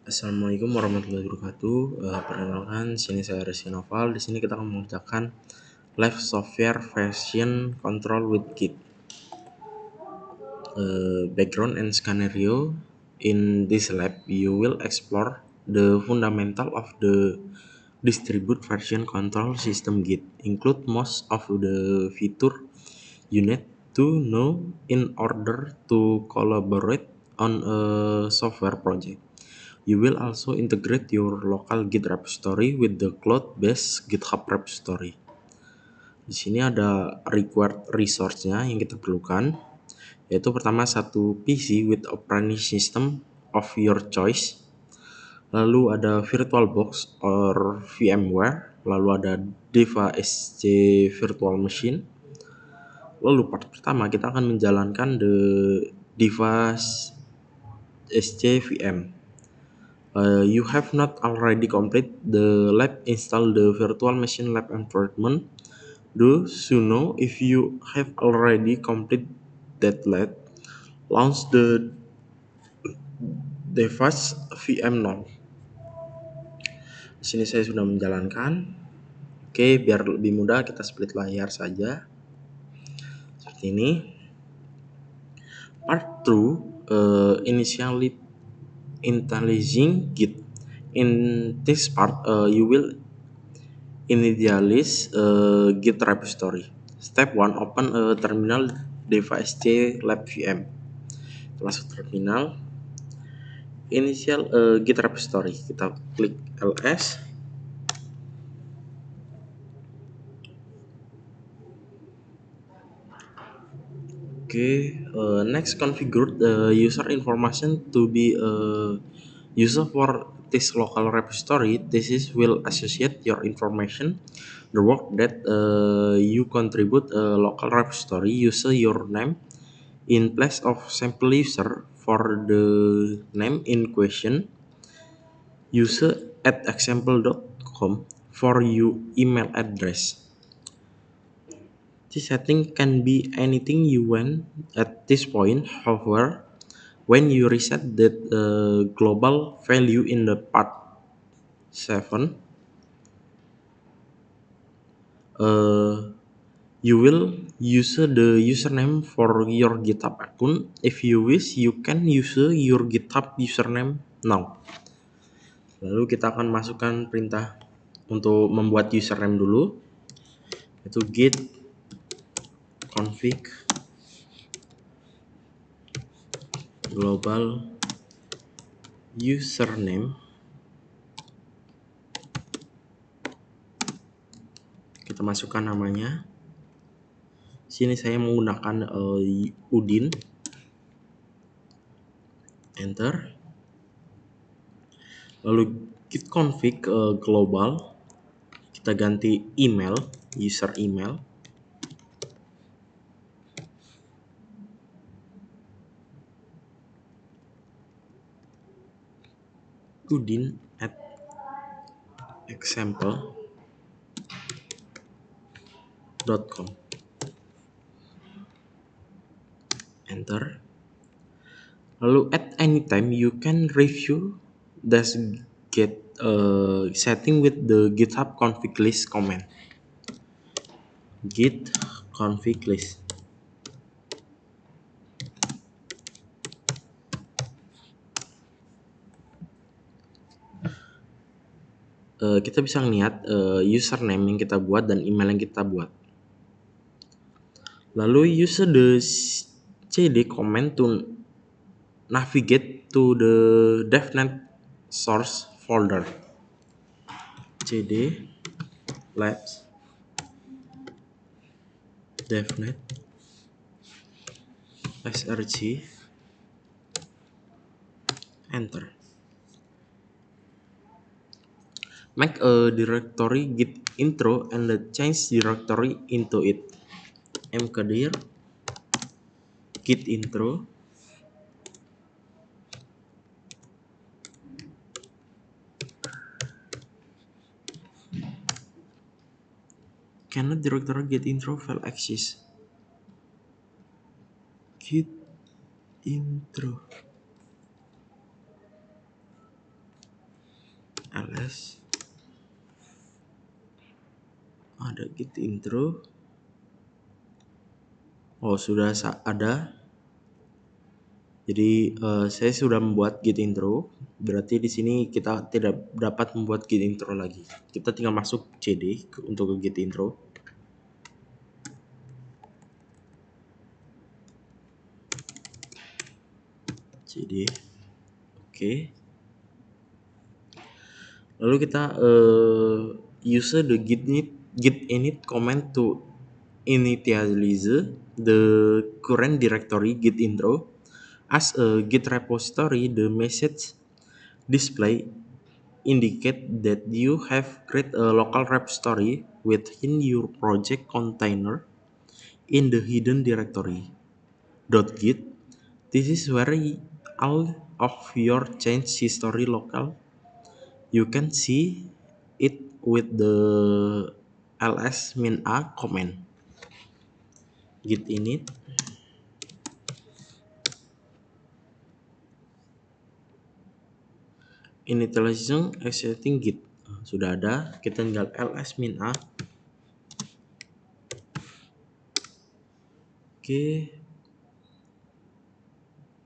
Assalamualaikum warahmatullahi wabarakatuh. Perkenalkan, sini saya Rizky Noval. Di sini kita akan mengerjakan live software version control with Git. Background and scenario. In this lab, you will explore the fundamental of the distribute version control system Git. Include most of the feature you need to know in order to collaborate on a software project. You will also integrate your local Git repository with the cloud-based GitHub repository. Di sini ada required resource-nya yang kita perlukan, yaitu pertama satu PC with operating system of your choice, lalu ada VirtualBox or VMware, lalu ada Deva SC Virtual Machine. Lalu part pertama kita akan menjalankan the Deva SC VM. You have not already completed the lab install the virtual machine lab environment. Do you know if you have already completed that lab? Launch the device VM now. Di sini saya sudah menjalankan. Oke, biar lebih mudah kita split layar saja. Seperti ini. Part 2, initially initializing Git. In this part, you will initialize Git repository. Step 1, open a terminal device C lab VM. Masuk terminal, initial Git repository. Kita klik ls. Next configure the user information to be a user for this local repository. This will associate your information, the work that you contribute local repository, user your name in place of sample user for the name in question, user at example.com for your email address. This setting can be anything you want at this point. However, when you reset that global value in the part 7, you will use the username for your GitHub account. If you wish, you can use your GitHub username now. Lalu kita akan masukkan perintah untuk membuat username dulu, yaitu git config global username. Kita masukkan namanya. Sini saya menggunakan Udin. Enter. Lalu git config global. Kita ganti email, user email. Udin at example.com. Enter. Lalu at any time you can review this git setting with the GitHub config list command. Git config list. Kita bisa lihat username yang kita buat dan email yang kita buat. Lalu use the cd command to navigate to the devnet source folder. cd labs devnet src. Enter. Make a directory git intro and change directory into it. mkdir git intro. Cannot directory git intro file exist. Git intro. ls ada git intro. Oh, sudah ada. Jadi saya sudah membuat git intro. Berarti di sini kita tidak dapat membuat git intro lagi. Kita tinggal masuk cd untuk ke git intro. Cd. Oke. Lalu kita use the git init command to initialize the current directory git intro as a git repository. The message display indicate that you have created a local repository within your project container in the hidden directory .git. This is where all of your change history local. You can see it with the ls-a command. Git init initialization exiting git. Sudah ada, kita tinggal ls-a. Oke,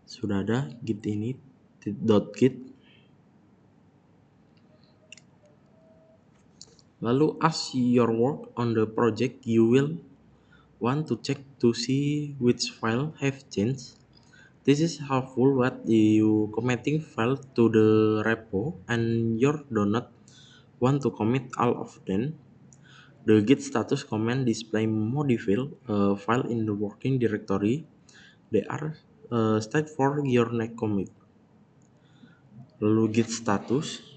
sudah ada git init .git. Lalu as your work on the project, you will want to check to see which file have changed. This is helpful when you committing file to the repo and you do not want to commit all of them. The git status command display modify file in the working directory. They are state for your next commit. Lalu git status.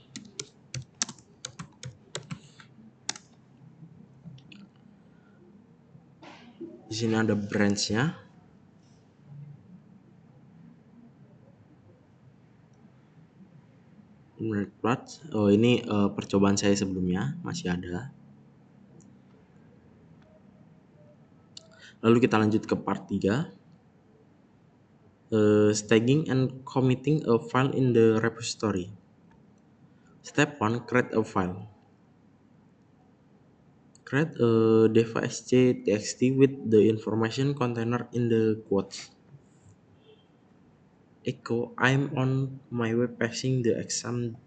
Di sini ada branch-nya. Oh, ini percobaan saya sebelumnya masih ada. Lalu kita lanjut ke part 3. Staging and committing a file in the repository. Step 1. Create a file. Create a dev.txt with the information container in the quotes. Echo I'm on my way passing the exam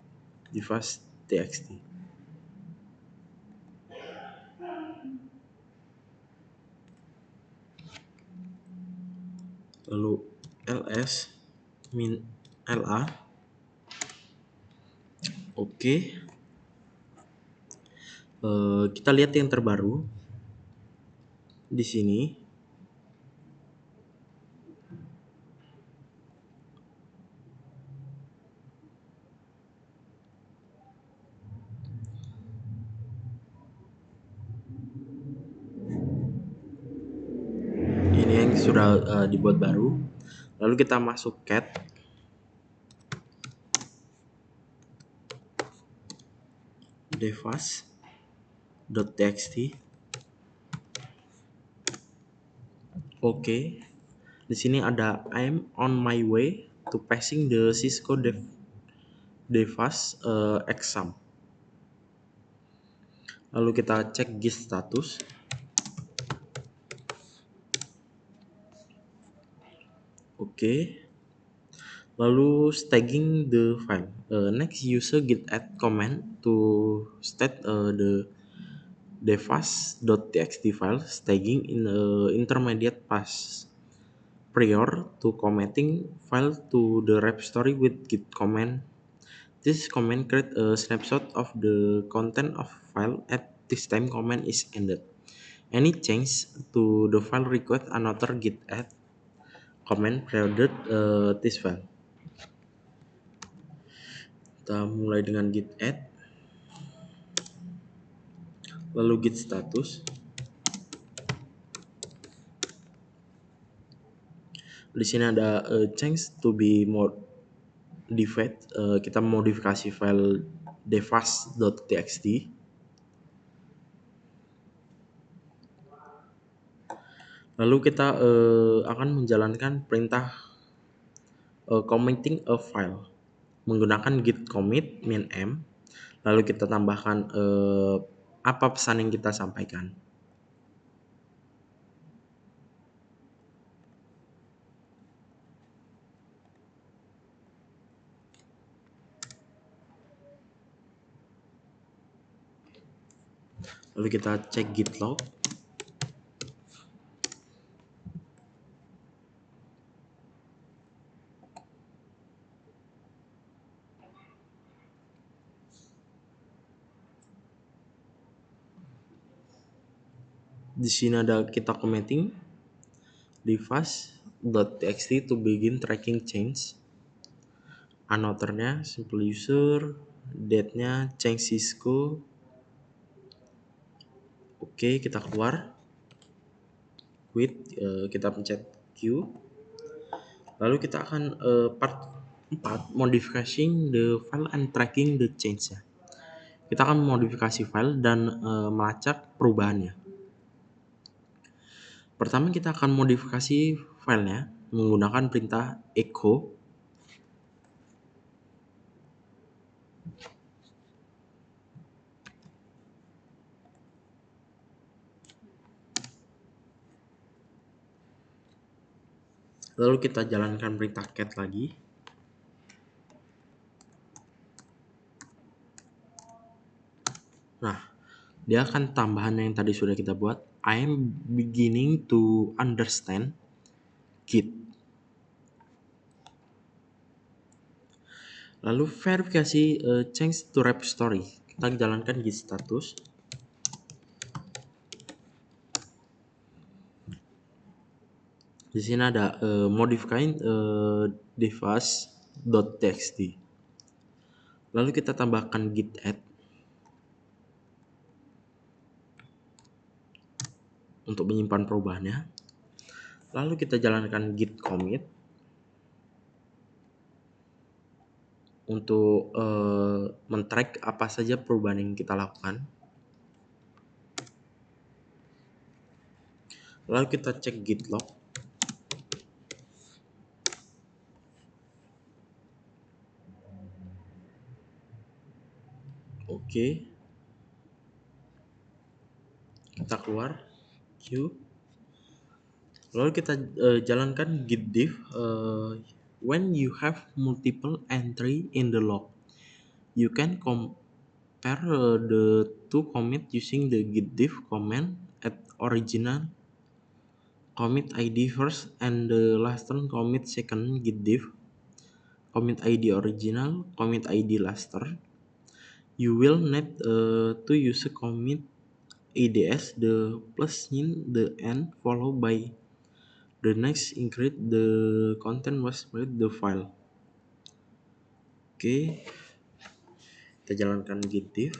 dev.txt. Lalu ls min la. Oke. Kita lihat yang terbaru di sini. Ini yang sudah dibuat baru. Lalu kita masuk cat devas.txt. Oke. Di sini ada I'm on my way to passing the Cisco devas exam. Lalu kita cek git status. Oke. Lalu staging the file. Next, use a git add command to state the devas.txt file staging in intermediate pass prior to committing file to the repository with git command. This command create a snapshot of the content of file at this time command is ended. Any change to the file request another git add command preloaded this file. Kita mulai dengan git add, lalu git status. Di sini ada change to be modified. Kita modifikasi file devas.txt. Lalu kita akan menjalankan perintah committing a file menggunakan git commit min m. Lalu kita tambahkan apa pesan yang kita sampaikan. Lalu kita cek git log. Di sini ada kita commenting device.txt to begin tracking change. Annotatornya simple user, date-nya change Cisco. Oke, kita keluar. Quit, kita pencet Q. Lalu kita akan part 4 modifying the file and tracking the change ya. Kita akan modifikasi file dan melacak perubahannya. Pertama kita akan modifikasi filenya menggunakan perintah echo. Lalu kita jalankan perintah cat lagi. Nah, dia akan tambahan yang tadi sudah kita buat. I am beginning to understand Git. Lalu verifikasi change to repository. Kita jalankan git status. Di sini ada modifying device.txt. Lalu kita tambahkan git add untuk menyimpan perubahannya. Lalu kita jalankan git commit untuk men-track apa saja perubahan yang kita lakukan. Lalu kita cek git log. Oke. Kita keluar Q. Lalu kita jalankan git diff when you have multiple entry in the log. You can compare the two commit using the git diff command at original commit ID first and the last turn commit second git diff commit ID original commit ID last turn. You will need to use a commit IDs the plus in the end followed by the next include the content was read the file. Oke, kita jalankan git diff.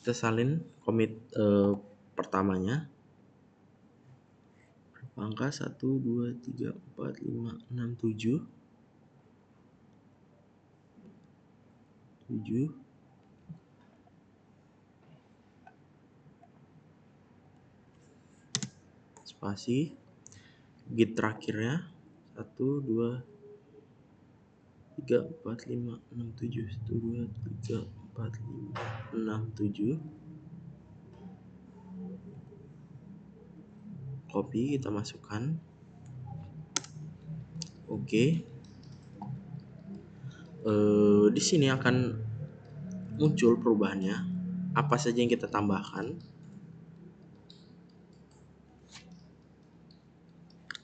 Kita salin commit pertamanya. Angka 1, 2, 3, 4, 5, 6, 7. 7. Spasi. Git terakhirnya 1, 2, 3, 4, 5, 6, 7. 1, 2, 3, 4, 5, 6, 7. Copy, kita masukkan. Oke. Di sini akan muncul perubahannya. Apa saja yang kita tambahkan.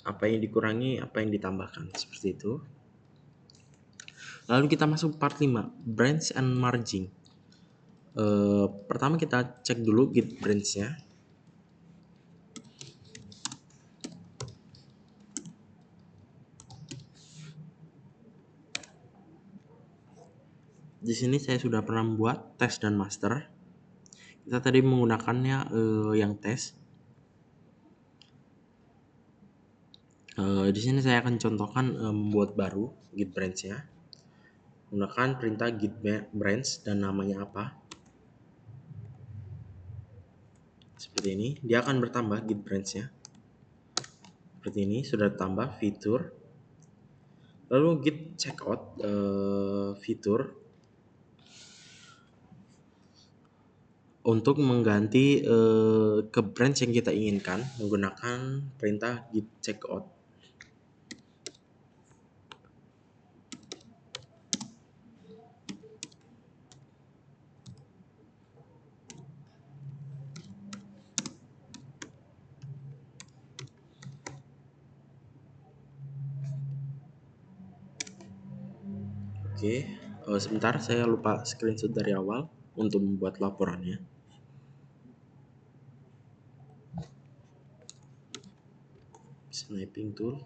Apa yang dikurangi, apa yang ditambahkan. Seperti itu. Lalu kita masuk part 5, branch and merging. Pertama kita cek dulu git branch-nya. Di sini saya sudah pernah membuat tes dan master. Kita tadi menggunakannya yang tes. Di sini saya akan contohkan membuat baru git branch-nya. Gunakan perintah git branch dan namanya apa. Seperti ini, dia akan bertambah git branch-nya. Seperti ini, sudah tambah fitur. Lalu git checkout fitur untuk mengganti ke branch yang kita inginkan menggunakan perintah git checkout. Oke, sebentar saya lupa screenshot dari awal untuk membuat laporannya. Sniping tool.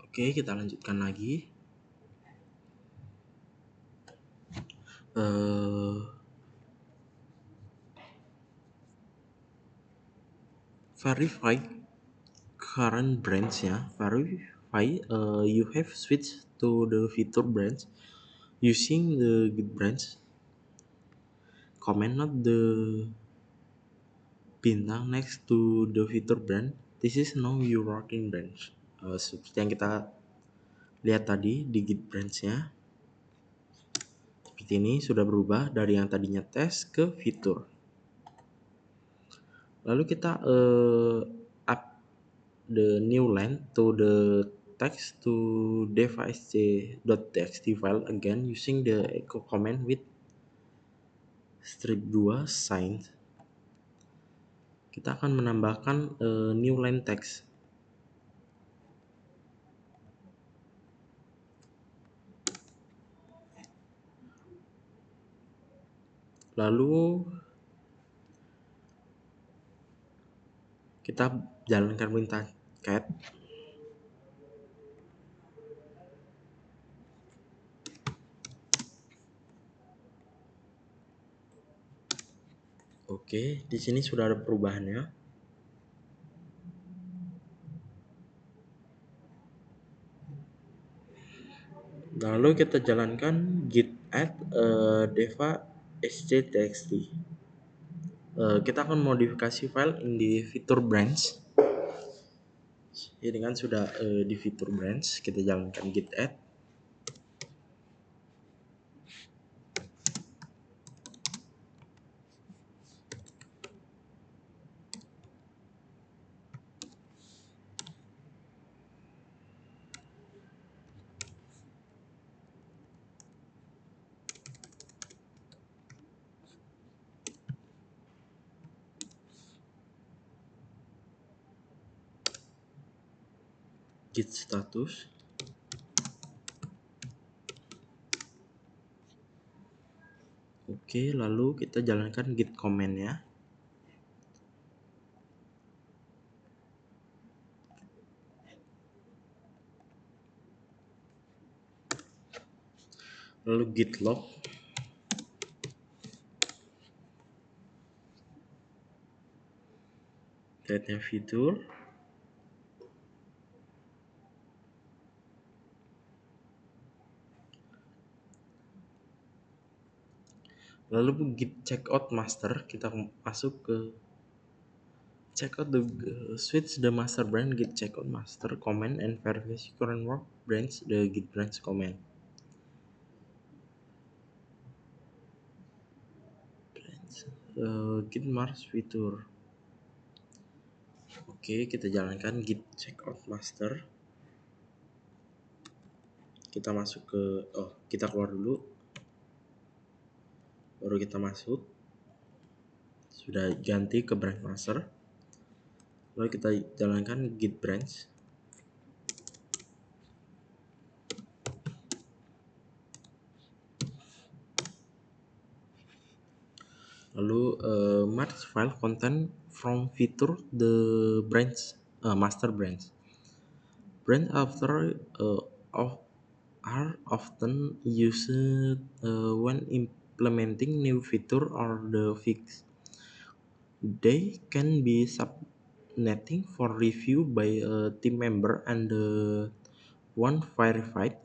Oke, kita lanjutkan lagi. Verify current branch ya. Verify you have switched to the feature branch using the git branch comment, not the bintang next to the feature branch. This is now your working branch. Seperti yang kita lihat tadi di git branch-nya. Seperti ini sudah berubah dari yang tadinya tes ke fitur. Lalu kita up the new line to the text to device.txt file again using the echo command with strip 2 sign. Kita akan menambahkan new line text. Lalu kita jalankan perintah cat. Oke, di sini sudah ada perubahannya. Lalu kita jalankan git add deva sc.txt. Kita akan modifikasi file di fitur branch. Ini kan sudah di fitur branch, kita jalankan git add. Git status. Oke, lalu kita jalankan git command ya. Lalu git log. Lihatnya fitur. Lalu git checkout master, kita masuk ke checkout the switch the master branch git checkout master command and verify current work branch the git branch command. git mars fitur. Oke, kita jalankan git checkout master. Kita masuk ke kita keluar dulu, baru kita masuk. Sudah ganti ke branch master, lalu kita jalankan git branch. Lalu merge file content from feature the branch master branch. Branch after of are often used when implementing new feature or the fix. They can be subnetting for review by a team member, and the one verified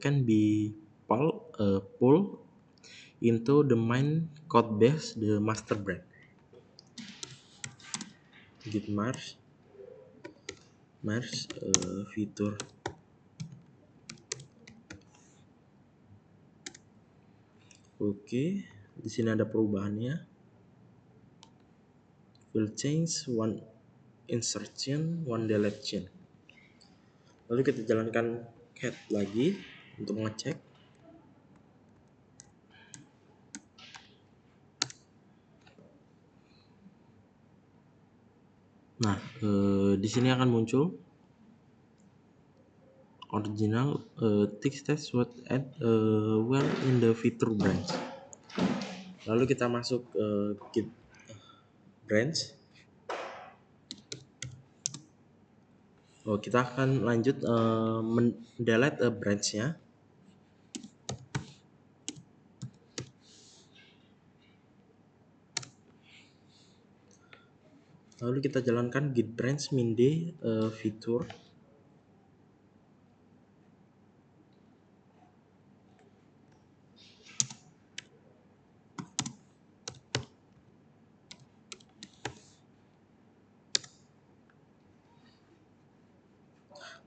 can be pulled into the main code base, the master branch. Git merge fitur. Oke, di sini ada perubahannya. Will change one insertion, one deletion. Lalu kita jalankan cat lagi untuk ngecek. Nah, di sini akan muncul original text test was add well in the feature branch. Lalu kita masuk git branch. Kita akan lanjut mendelete branch-nya. Lalu kita jalankan git branch minde fitur.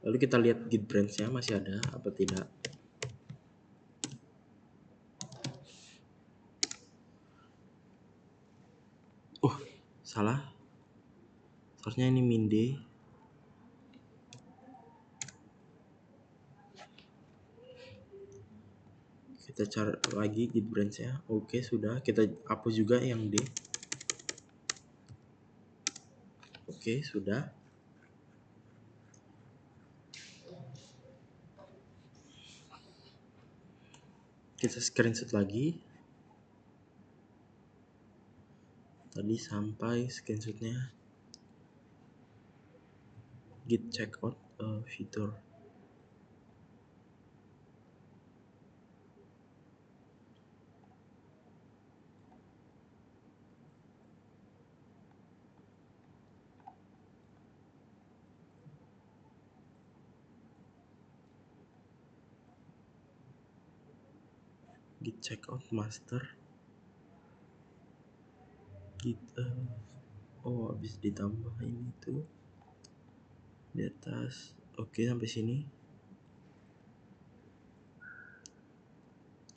Lalu kita lihat git branch-nya masih ada apa tidak. Salah. Seharusnya ini minde. Kita cari lagi git branch-nya. Oke, sudah. Kita hapus juga yang D. Oke, sudah. Kita screenshot lagi. Tadi sampai screenshotnya git checkout fitur. Git checkout master. Git habis ditambah ini tuh di atas. Oke, sampai sini.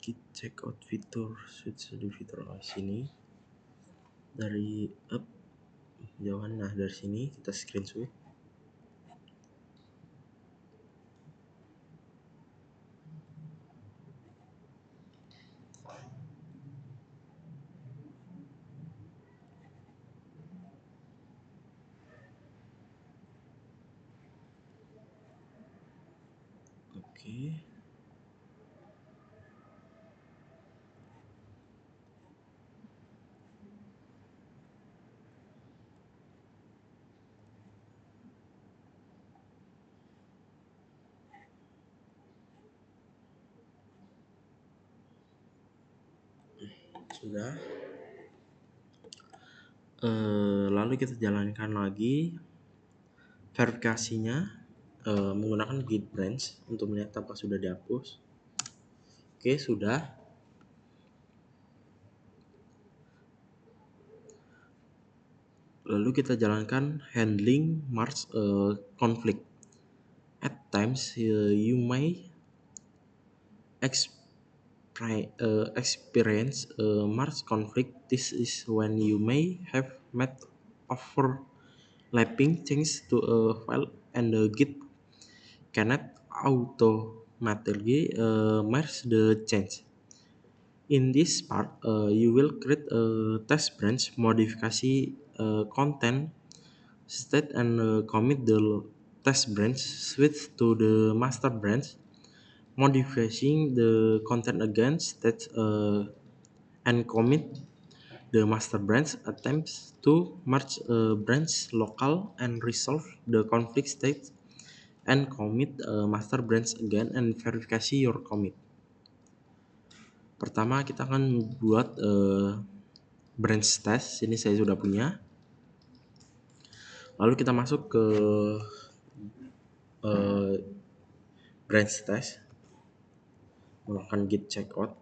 Git checkout fitur, switch to fitur sini. Dari up jauhan, nah dari sini kita screenshot. Oke. Sudah. Lalu kita jalankan lagi verifikasinya menggunakan git branch untuk melihat apakah sudah dihapus. Oke, sudah. Lalu kita jalankan handling merge conflict. At times you may experience a merge conflict. This is when you may have made overlapping changes to a file and the Git cannot automatically merge the change. In this part, you will create a test branch, modifikasi content state and commit the test branch, switch to the master branch, modifying the content again, state and commit the master branch, attempts to merge a branch local and resolve the conflict state, and commit master branch again and verifikasi your commit. Pertama kita akan buat branch test. Ini saya sudah punya. Lalu kita masuk ke branch test, melakukan git checkout.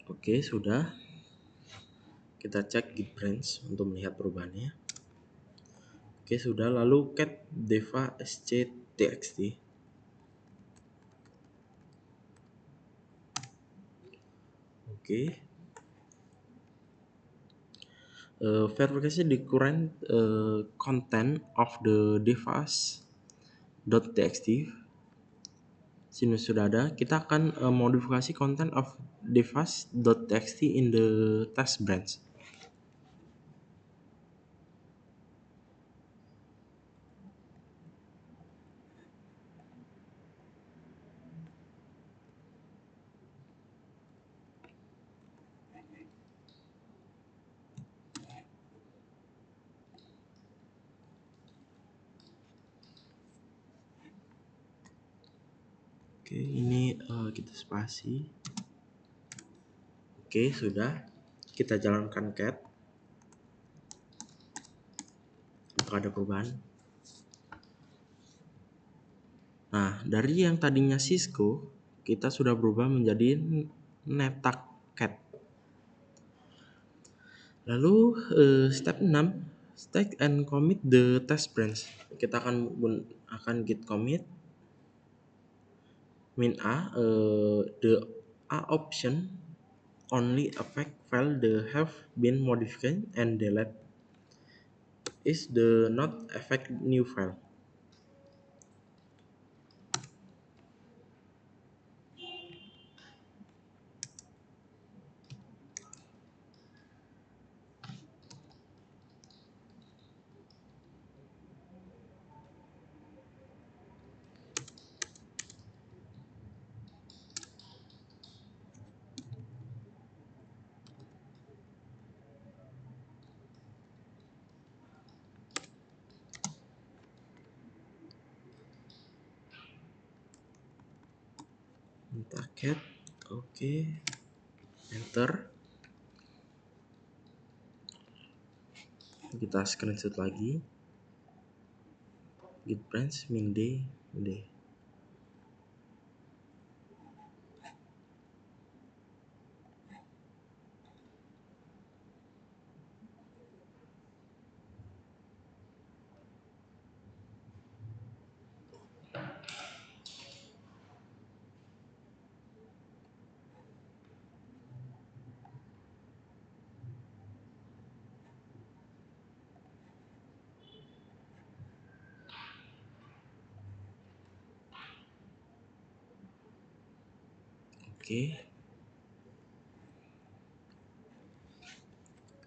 Oke, sudah. Kita cek git branch untuk melihat perubahannya. Oke, sudah. Lalu cat deva sc.txt. Oke. Verifikasi the current content of the device.txt. Sini sudah ada. Kita akan modifikasi content of device.txt in the test branch. Oke, ini kita spasi. Oke, sudah. Kita jalankan cat. Apakah ada perubahan? Nah, dari yang tadinya Cisco, kita sudah berubah menjadi NetApp. Lalu step 6, stack and commit the test branch. Kita akan git commit min a, the a option only affect file that have been modified, and delete is the not affect new file. Entah cat, oke, enter. Kita screenshot lagi. Git branch min d. Oke,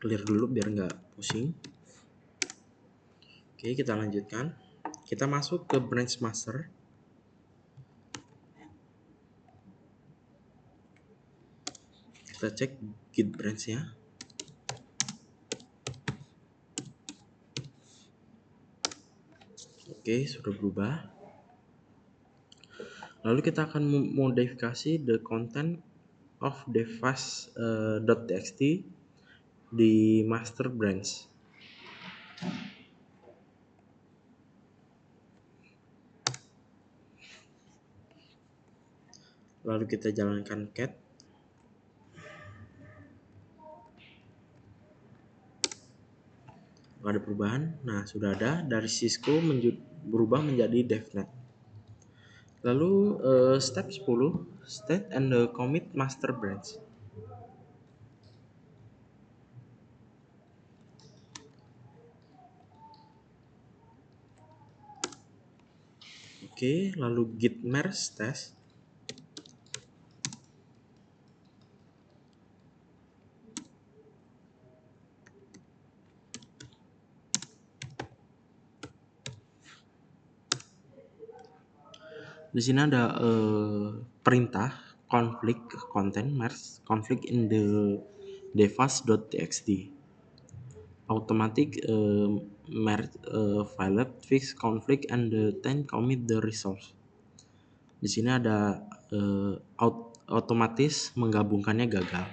clear dulu biar nggak pusing. Oke, kita lanjutkan. Kita masuk ke branch master. Kita cek git branch-nya. Oke, sudah berubah. Lalu kita akan modifikasi the content of device.txt di master branch. Lalu kita jalankan cat. ada perubahan. Nah, sudah ada dari Cisco berubah menjadi DevNet. Lalu step 10, state and the commit master branch. Oke, lalu git merge test. Di sini ada perintah conflict content merge conflict in the devas.txt. Automatic merge file fix conflict and the then commit the results. Di sini ada otomatis menggabungkannya gagal.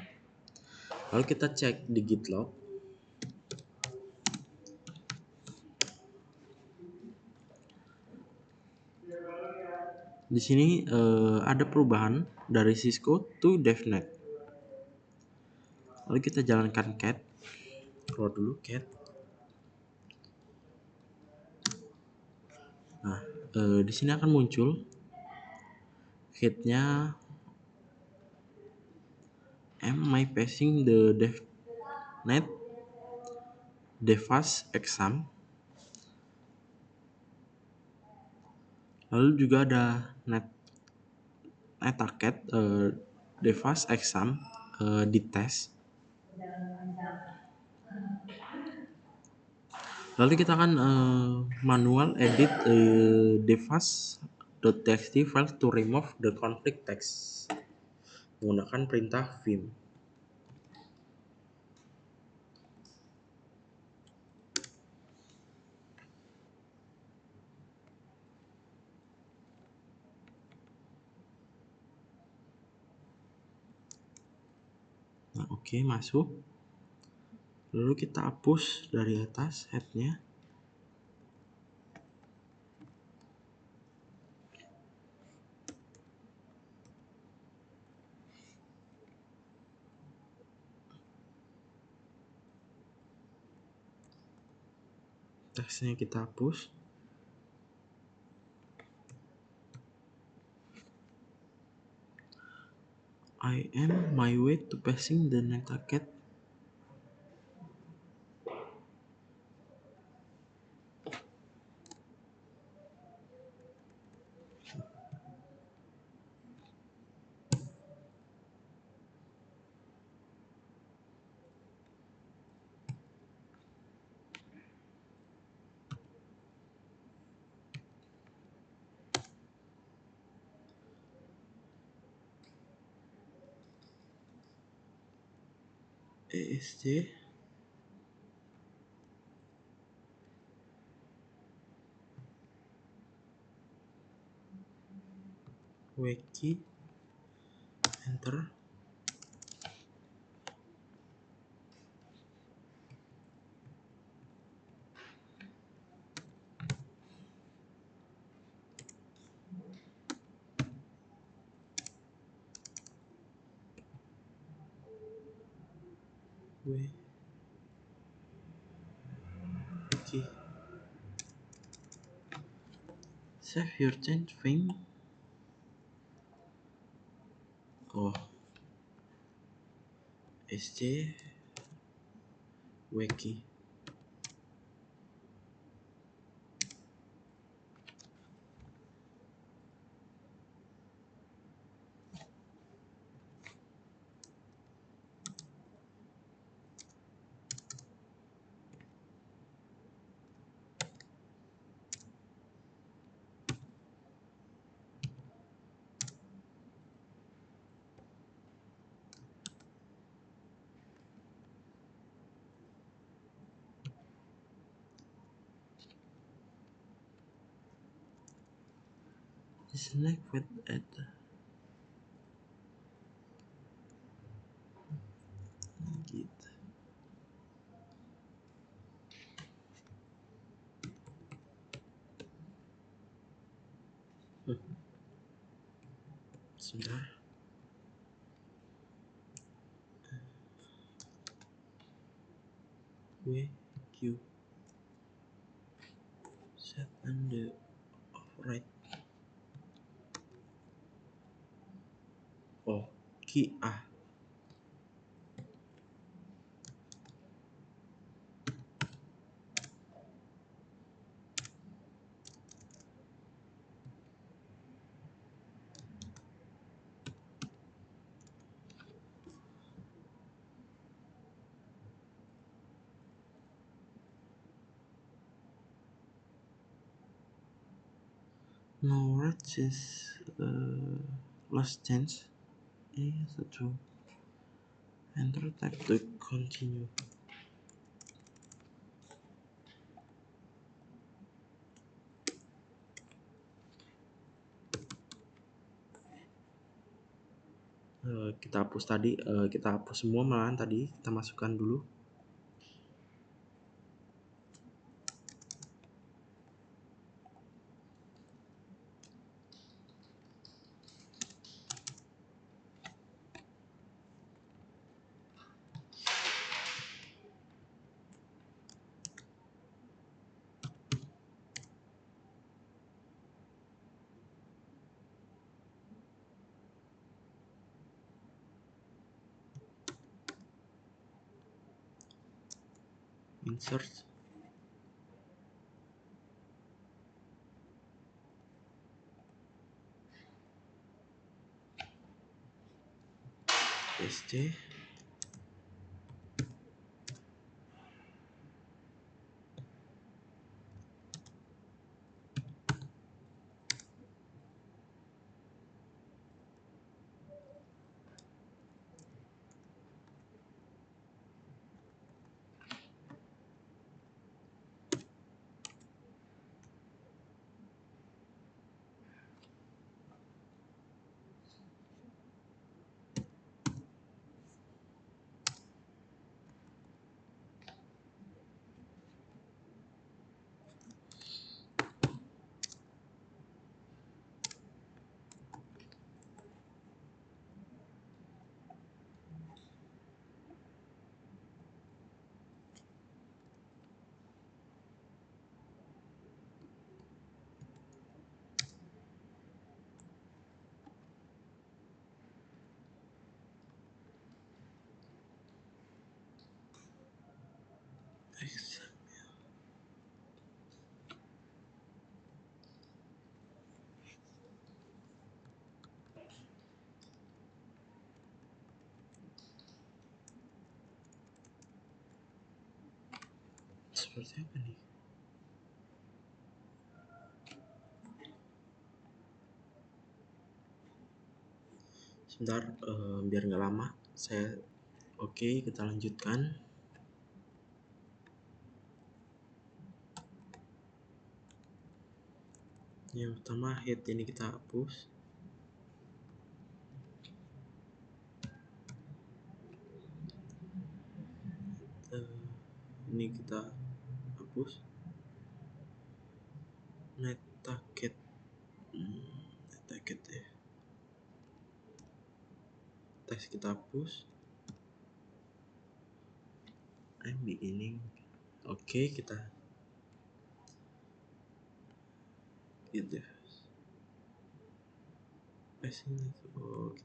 Lalu kita cek di GitLog. Di sini ada perubahan dari Cisco to DevNet. Lalu kita jalankan cat. Keluar dulu cat. Nah, di sini akan muncul hitnya am I passing the DevNet devas exam. Lalu juga ada netaket devas exam di tes. Lalu kita akan manual edit devas.txt file to remove the conflict text menggunakan perintah vim. Nah, oke, masuk. Lalu kita hapus dari atas headnya. Teksnya kita hapus. I am my way to passing the netaket. ESC wiki enter. Wiki save your change theme. Oh, SC wiki. Snack with at gitu. Sudah. WQ right. Oh, key ah. No red is last chance. A1 enter type to continue. Kita hapus tadi, kita hapus semua malahan tadi kita masukkan dulu. Insert, paste. Seperti apa nih? Sebentar, biar nggak lama. Oke, kita lanjutkan. Yang pertama head ini kita hapus. Ini kita hapus. Netaket, netaket ya. Tes kita hapus. I'm beginning. Oke, kita gitu.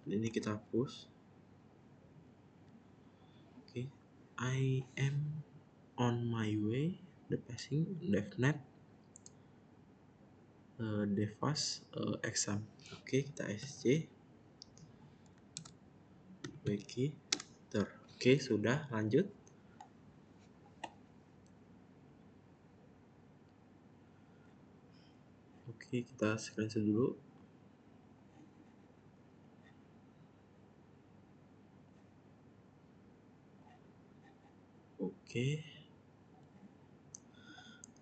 Ini kita hapus. Oke, I am on my way. The passing DevNet Devas exam. Oke, kita SC Wiki ter. Oke, sudah, lanjut. Oke, kita screenshot dulu. Oke,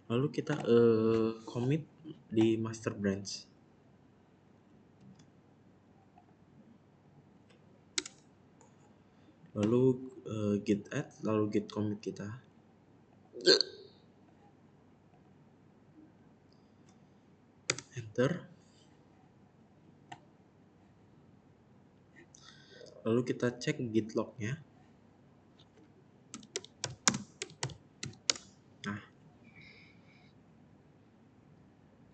lalu kita commit di master branch. Lalu git add, lalu git commit kita. Enter. Lalu kita cek git lognya. Nah,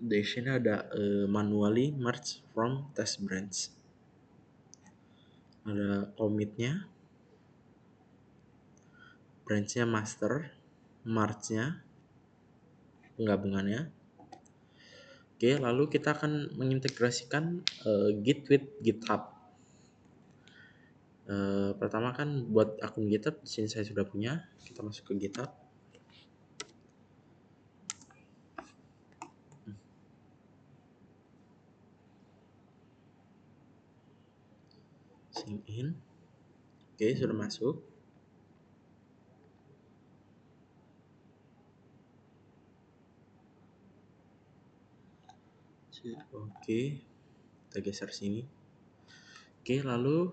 Di sini ada manually merge from test branch. Ada commitnya, branchnya master, merge-nya, penggabungannya. Oke, lalu kita akan mengintegrasikan Git with GitHub. Pertama kan buat akun GitHub, di sini saya sudah punya. Kita masuk ke GitHub. Sign in. Oke, sudah masuk. Oke, kita geser sini. Oke, lalu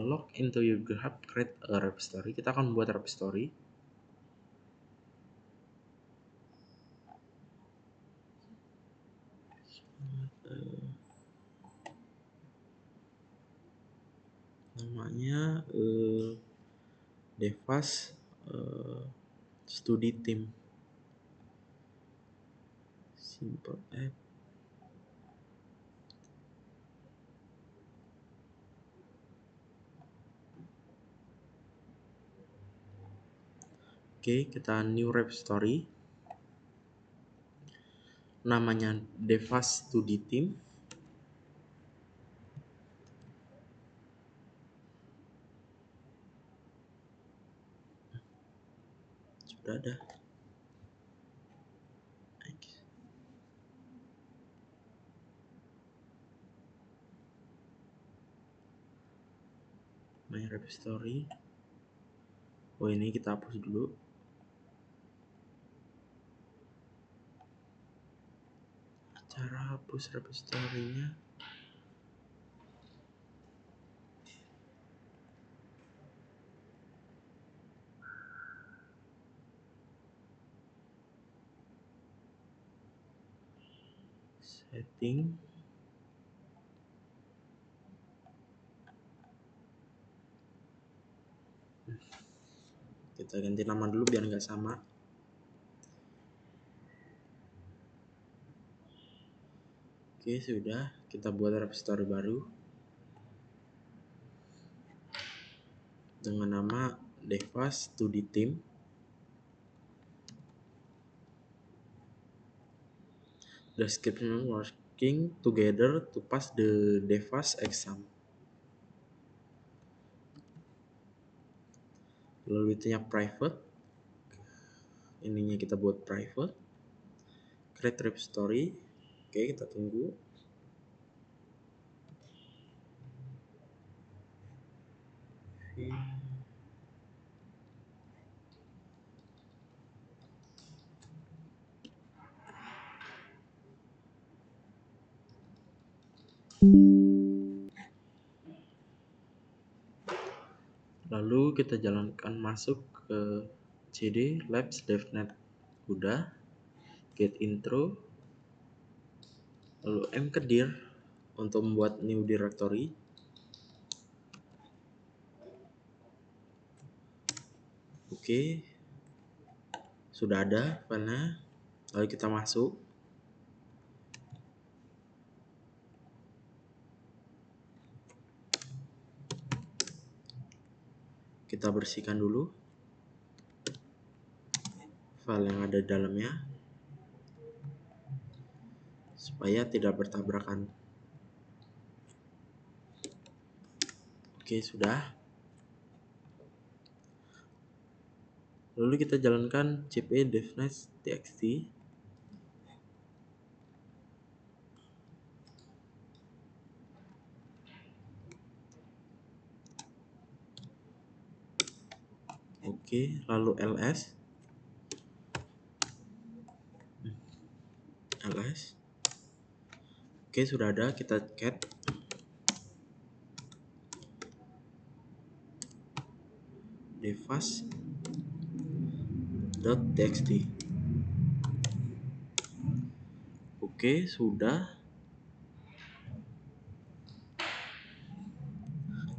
log into your GitHub, create a repository. Kita akan buat repository. Namanya Devas Study Team. Simple app. Oke, kita new repository. Namanya Devas Study Team. Sudah ada. My repository. Oh, ini kita hapus dulu. Cara hapus repository-nya. Setting. Kita ganti nama dulu biar nggak sama. Oke, sudah. Kita buat repository baru dengan nama Devas Study Team. Description working together to pass the Devas exam. Lalu itunya private. Ininya kita buat private. Create repository. Oke, kita tunggu. Lalu kita jalankan masuk ke cd labs devnet. Udah. Get intro. Lalu mkdir untuk membuat new directory. Oke. Sudah ada filenya. Lalu kita masuk. Kita bersihkan dulu file yang ada di dalamnya supaya tidak bertabrakan. Oke, sudah. Lalu kita jalankan cp devnet.txt. Oke, lalu ls. Oke, sudah ada. Kita cat devas.txt. Oke, sudah.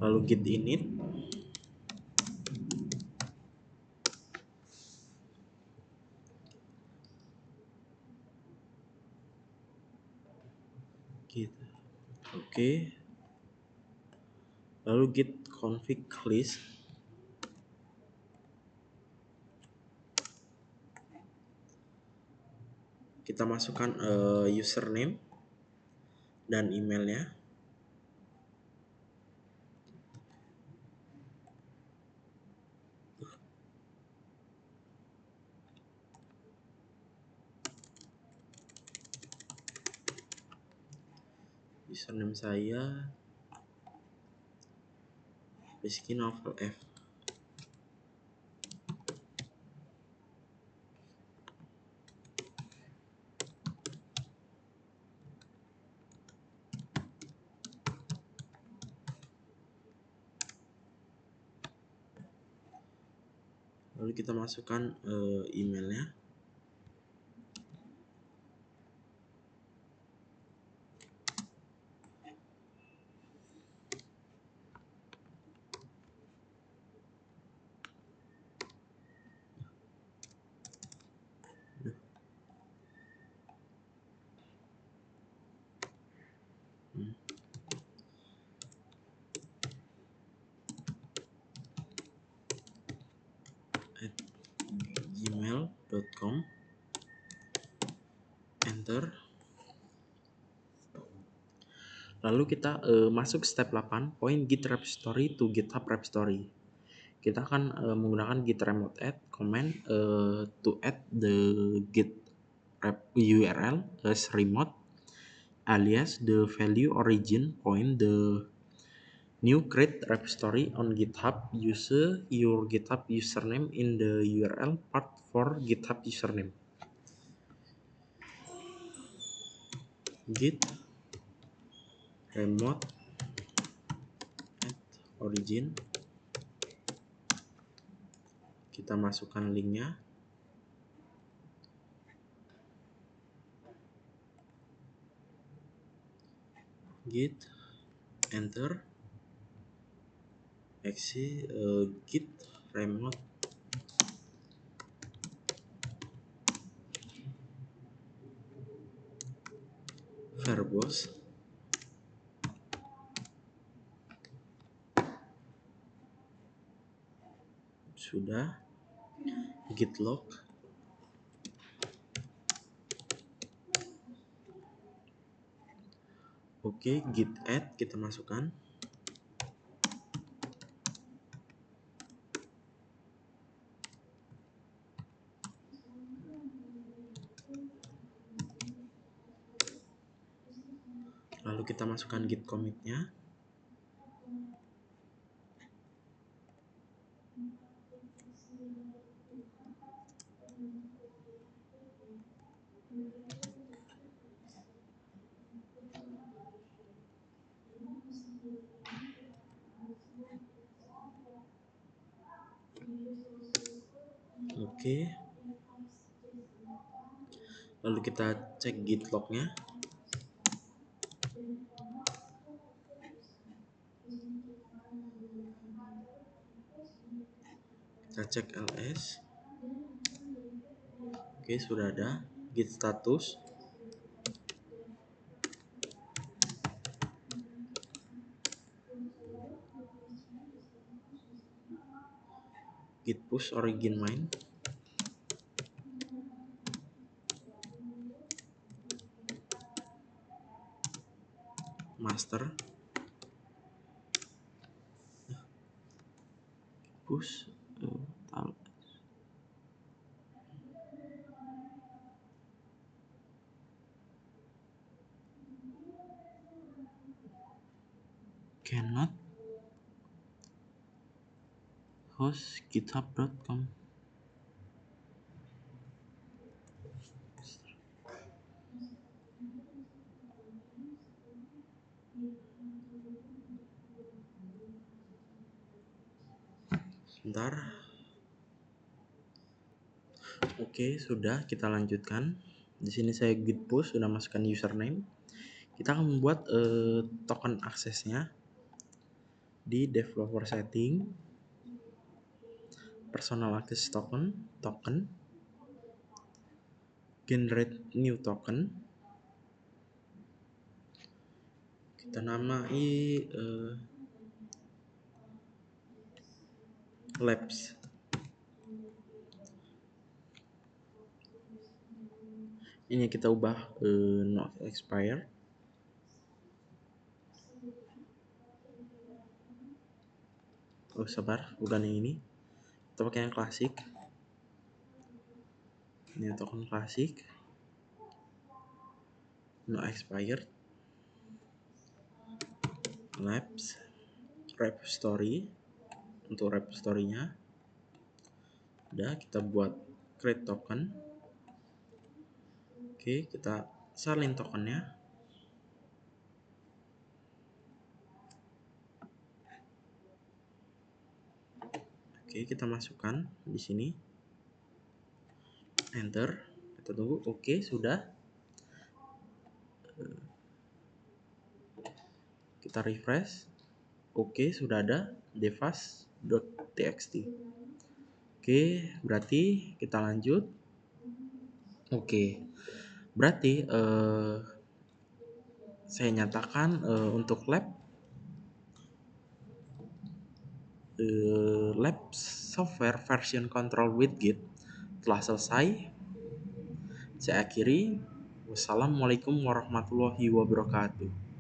Lalu git init. gitu. Oke, lalu git config list. Kita masukkan username dan emailnya. Username saya Rizky Novel F. Lalu kita masukkan emailnya. At gmail.com, enter. Lalu kita masuk step 8, point git repository to GitHub repository. Kita akan menggunakan git remote add command to add the git rep URL as remote alias the value origin point the new create repository on GitHub. Use your GitHub username in the URL part for GitHub username. Git remote add origin. Kita masukkan linknya. Git, enter. Exit git remote verbose. Sudah. Git log. Oke, git add kita masukkan. Lalu kita masukkan git commit-nya. Oke. Lalu kita cek git log-nya. Kita cek ls. Oke, sudah ada. Git status. Git push origin main. Master. Push cannot host github.com. Sebentar. Oke, sudah, kita lanjutkan. Di sini saya git push sudah masukkan username. Kita akan membuat token aksesnya di developer setting, personal access token, generate new token. Kita namai labs. Ini kita ubah not expired. Oh sabar, bukan yang ini. Kita pakai yang klasik. Ini token klasik. Not expired. Labs. Wrap story. Untuk wrap story-nya. Udah, kita buat create token. Oke, kita salin tokennya. Oke, kita masukkan di sini. Enter. Kita tunggu. Oke, sudah. Kita refresh. Oke, sudah ada devas.txt. Oke, berarti kita lanjut. Oke, berarti saya nyatakan untuk lab software version control with Git telah selesai. Saya akhiri. Wassalamualaikum warahmatullahi wabarakatuh.